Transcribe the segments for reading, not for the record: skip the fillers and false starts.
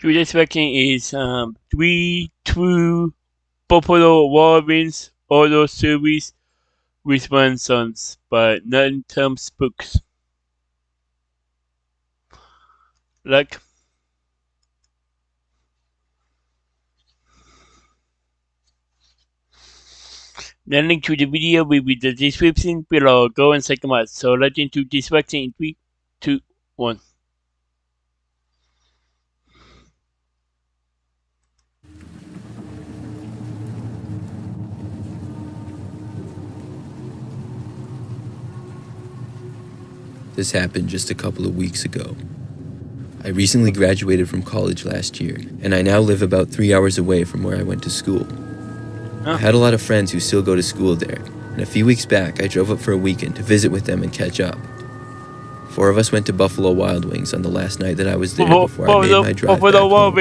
Today's ranking is 3-2 Buffalo Wolverines Auto Series with one sons by Nottingham Books. Like. The link to the video will be in the description below. Go and check them out. So let's into this vaccine in 3, 2, 1. This happened just a couple of weeks ago. I recently graduated from college last year, and I now live about 3 hours away from where I went to school. I had a lot of friends who still go to school there, and a few weeks back I drove up for a weekend to visit with them and catch up. 4 of us went to Buffalo Wild Wings on the last night that I was there before I made my drive back home.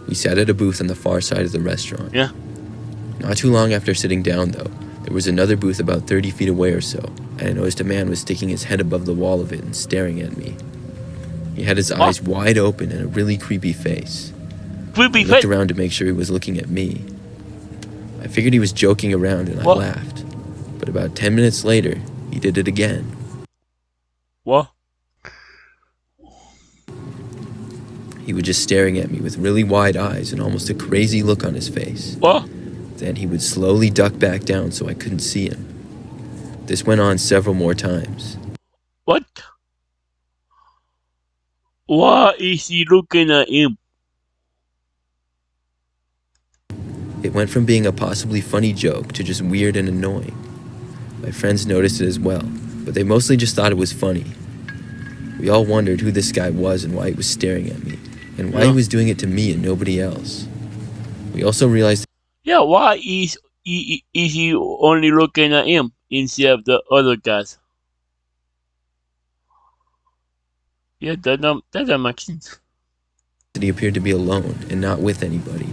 We sat at a booth on the far side of the restaurant. Yeah. Not too long after sitting down, though, there was another booth about 30 feet away or so, and I noticed a man was sticking his head above the wall of it and staring at me. He had his eyes wide open and a really creepy face. I looked around to make sure he was looking at me. I figured he was joking around and I laughed. But about 10 minutes later, he did it again. What? He was just staring at me with really wide eyes and almost a crazy look on his face. What? Then he would slowly duck back down so I couldn't see him. This went on several more times. What? Why is he looking at him? It went from being a possibly funny joke to just weird and annoying. My friends noticed it as well, but they mostly just thought it was funny. We all wondered who this guy was and why he was staring at me, and why he was doing it to me and nobody else. We also realized... Yeah, why is he only looking at him instead of the other guys? Yeah, that doesn't make sense. He appeared to be alone and not with anybody.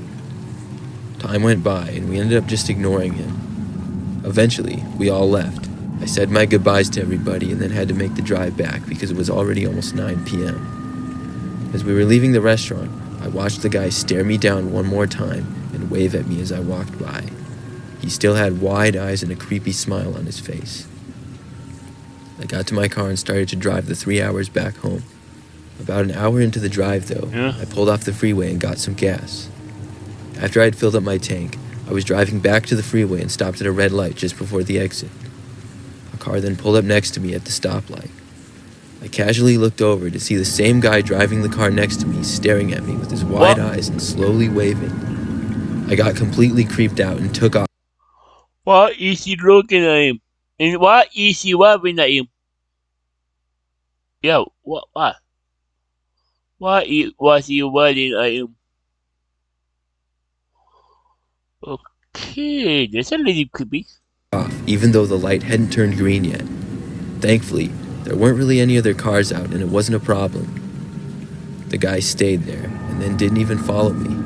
Time went by and we ended up just ignoring him. Eventually, we all left. I said my goodbyes to everybody and then had to make the drive back because it was already almost 9 p.m. As we were leaving the restaurant, I watched the guy stare me down one more time and wave at me as I walked by. He still had wide eyes and a creepy smile on his face. I got to my car and started to drive the 3 hours back home. About an hour into the drive, though, I pulled off the freeway and got some gas. After I had filled up my tank, I was driving back to the freeway and stopped at a red light just before the exit. A car then pulled up next to me at the stoplight. I casually looked over to see the same guy driving the car next to me staring at me with his wide eyes and slowly waving. I got completely creeped out and took off. Why is he looking at him? And why is he waving at him? Yeah, why? Why was he waving at him? Okay, that's a little creepy. Even though the light hadn't turned green yet. Thankfully, there weren't really any other cars out and it wasn't a problem. The guy stayed there and then didn't even follow me.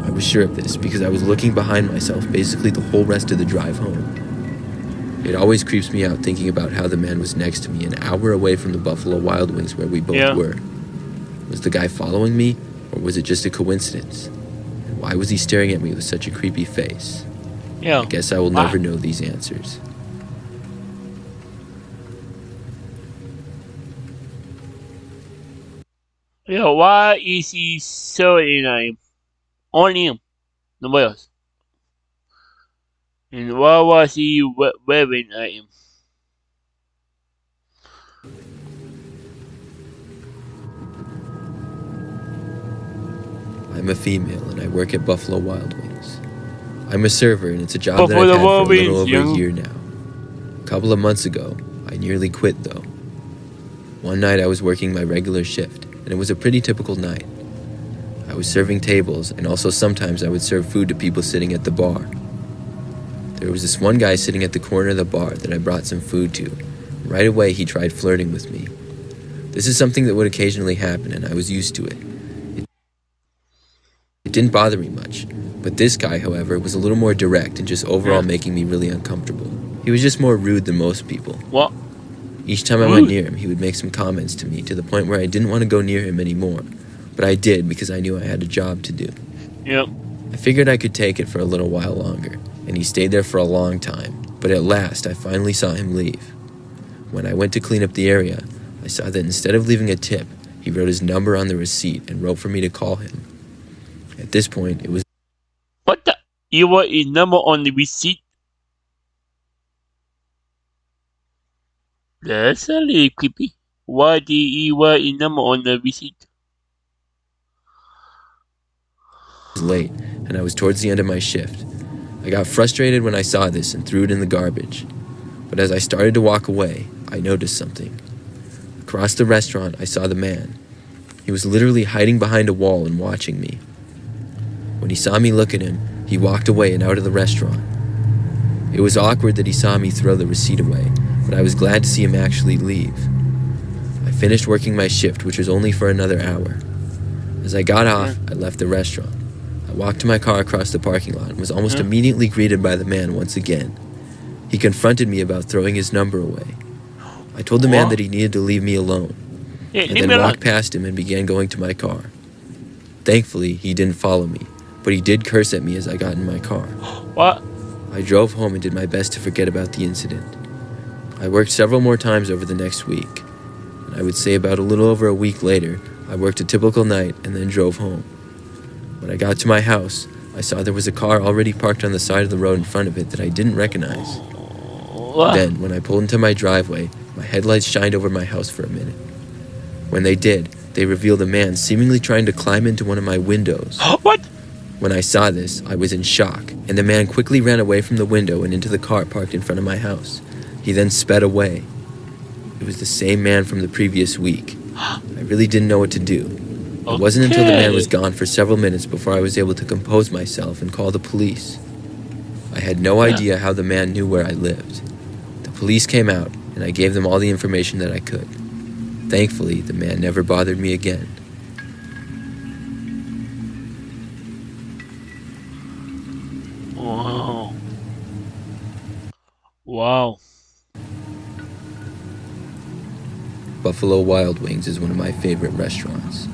I was sure of this because I was looking behind myself basically the whole rest of the drive home. It always creeps me out thinking about how the man was next to me an hour away from the Buffalo Wild Wings where we both were. Was the guy following me or was it just a coincidence? Why was he staring at me with such a creepy face? I guess I will never know these answers. Yeah, why is he staring at him? Only him, nobody else. And why was he waving at him? I'm a female and I work at Buffalo Wild Wings. I'm a server and it's a job that I've had for a little over a year now. A couple of months ago, I nearly quit though. One night I was working my regular shift and it was a pretty typical night. I was serving tables and also sometimes I would serve food to people sitting at the bar. There was this one guy sitting at the corner of the bar that I brought some food to. Right away he tried flirting with me. This is something that would occasionally happen and I was used to it. It didn't bother me much, but this guy, however, was a little more direct and just overall making me really uncomfortable. He was just more rude than most people. What? Each time I went near him, he would make some comments to me to the point where I didn't want to go near him anymore, but I did because I knew I had a job to do. Yep. I figured I could take it for a little while longer, and he stayed there for a long time, but at last I finally saw him leave. When I went to clean up the area, I saw that instead of leaving a tip, he wrote his number on the receipt and wrote for me to call him. At this point, it was What the? You want a number on the receipt? That's a little creepy. Why did you write a number on the receipt? late, and I was towards the end of my shift. I got frustrated when I saw this and threw it in the garbage. But as I started to walk away, I noticed something. Across the restaurant, I saw the man. He was literally hiding behind a wall and watching me. When he saw me look at him, he walked away and out of the restaurant. It was awkward that he saw me throw the receipt away, but I was glad to see him actually leave. I finished working my shift, which was only for another hour. As I got off, I left the restaurant. I walked to my car across the parking lot and was almost immediately greeted by the man once again. He confronted me about throwing his number away. I told the man that he needed to leave me alone, and then walked past him and began going to my car. Thankfully, he didn't follow me, but he did curse at me as I got in my car. What? I drove home and did my best to forget about the incident. I worked several more times over the next week, and I would say about a little over a week later, I worked a typical night and then drove home. When I got to my house, I saw there was a car already parked on the side of the road in front of it that I didn't recognize. What? Then, when I pulled into my driveway, my headlights shined over my house for a minute. When they did, they revealed a man seemingly trying to climb into one of my windows. What? When I saw this, I was in shock, and the man quickly ran away from the window and into the car parked in front of my house. He then sped away. It was the same man from the previous week. I really didn't know what to do. It wasn't until the man was gone for several minutes before I was able to compose myself and call the police. I had no idea how the man knew where I lived. The police came out, and I gave them all the information that I could. Thankfully, the man never bothered me again. Wow. Wow. Buffalo Wild Wings is one of my favorite restaurants.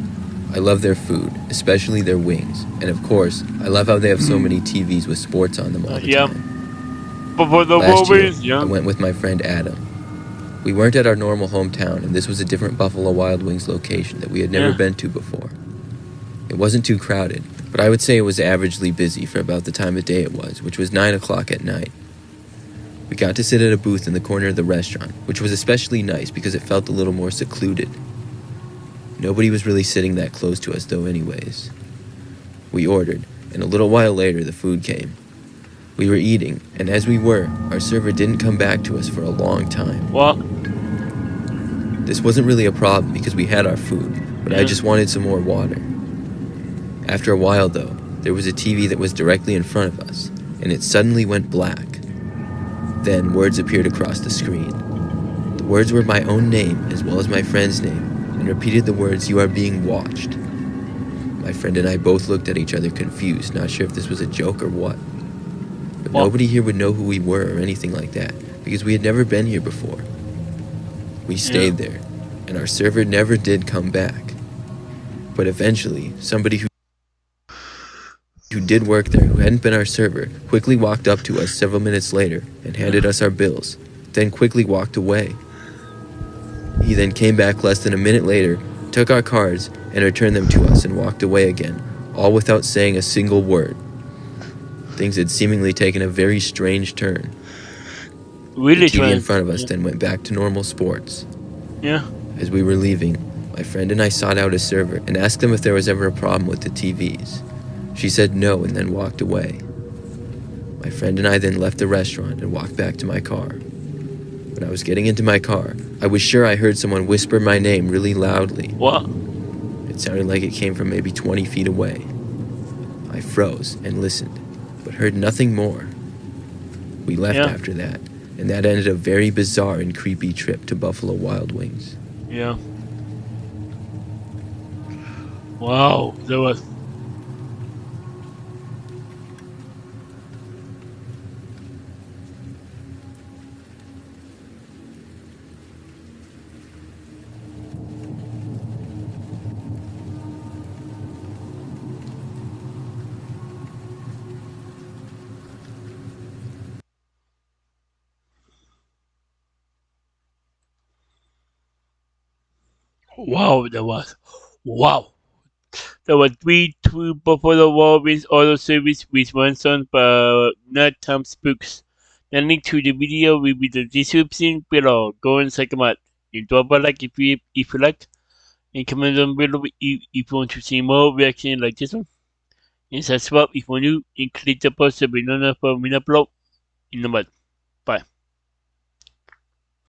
I love their food, especially their wings, and of course, I love how they have so many TVs with sports on them all the time. But for the Last movies, year, I went with my friend Adam. We weren't at our normal hometown, and this was a different Buffalo Wild Wings location that we had never been to before. It wasn't too crowded, but I would say it was averagely busy for about the time of day it was, which was 9 o'clock at night. We got to sit at a booth in the corner of the restaurant, which was especially nice because it felt a little more secluded. Nobody was really sitting that close to us though anyways. We ordered, and a little while later the food came. We were eating, and as we were, our server didn't come back to us for a long time. What? This wasn't really a problem because we had our food, but I just wanted some more water. After a while though, there was a TV that was directly in front of us, and it suddenly went black. Then words appeared across the screen. The words were my own name as well as my friend's name, and repeated the words, "You are being watched." My friend and I both looked at each other confused, not sure if this was a joke or what. But nobody here would know who we were or anything like that, because we had never been here before. We stayed there, and our server never did come back. But eventually, somebody who did work there, who hadn't been our server, quickly walked up to us several minutes later and handed us our bills, then quickly walked away. He then came back less than a minute later, took our cards, and returned them to us and walked away again, all without saying a single word. Things had seemingly taken a very strange turn. Really The TV in front of us then went back to normal sports. Yeah. As we were leaving, my friend and I sought out a server and asked them if there was ever a problem with the TVs. She said no and then walked away. My friend and I then left the restaurant and walked back to my car. When I was getting into my car, I was sure I heard someone whisper my name really loudly. What? It sounded like it came from maybe 20 feet away. I froze and listened, but heard nothing more. We left after that, and that ended a very bizarre and creepy trip to Buffalo Wild Wings. Yeah. Wow, there was. Wow, that was. Wow. There were two Buffalo Wild Wings auto service with one son, but not Tom Spooks. The link to the video will be the description below. Go and check them out. And drop a like if you liked. And comment down below if you want to see more reactions like this one. And subscribe if you're new. And click the post so you know when I upload in the month. Bye.